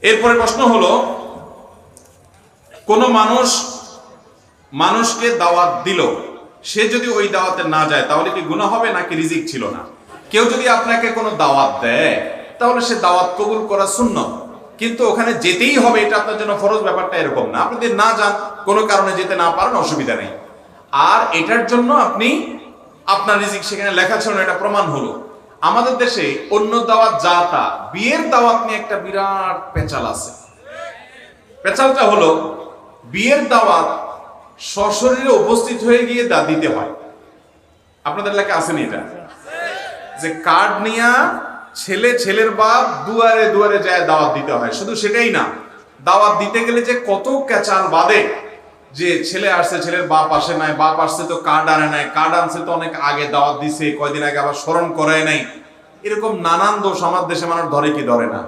এরপরে প্রশ্ন হলো, কোন মানুষকে দাওয়াত দিল, সে যদি ওই দাওয়াতে না যায় তাহলে কি গুনাহ হবে নাকি রিজিক ছিল না? কেউ যদি আপনাকে কোনো দাওয়াত দেয় তাহলে সে দাওয়াত কবুল করা সুন্নাত, কিন্তু ওখানে যেতেই হবে এটা আপনার জন্য ফরজ, ব্যাপারটা এরকম না। আপনি যদি না যান, কোনো কারণে যেতে না পারেন, অসুবিধা নেই। আর এটার জন্য আপনি আপনার রিজিক সেখানে লেখা ছিল না, এটা প্রমাণ হলো। আমাদের দেশে অন্য দাওয়াত যা তা, বিয়ের দাওয়াত নিয়ে একটা বিরাট পেঁচাল আছে। পেঁচালটা হলো, বিয়ের দাওয়াত সশরীরে উপস্থিত হয়ে গিয়ে দিতে হয়। আপনাদের এলাকায় আসেনি এটা? যে কার্ড নিয়ে ছেলের বাপ দুয়ারে দুয়ারে যায় দাওয়াত দিতে হয়। শুধু সেটাই না, দাওয়াত দিতে গেলে যে কত ক্যাচাল বাদে, যে ছেলে আসছে, ছেলের বাপ আসে নাই, বাপ আসছে তো কার্ড আনে নাই, কার্ড আনছে তো অনেক আগে দাওয়াত দিছে, কয়দিন আগে আবার স্মরণ করায় নাই, এরকম নানান দোষ আমার দেশে মানুষ ধরে কি ধরে না?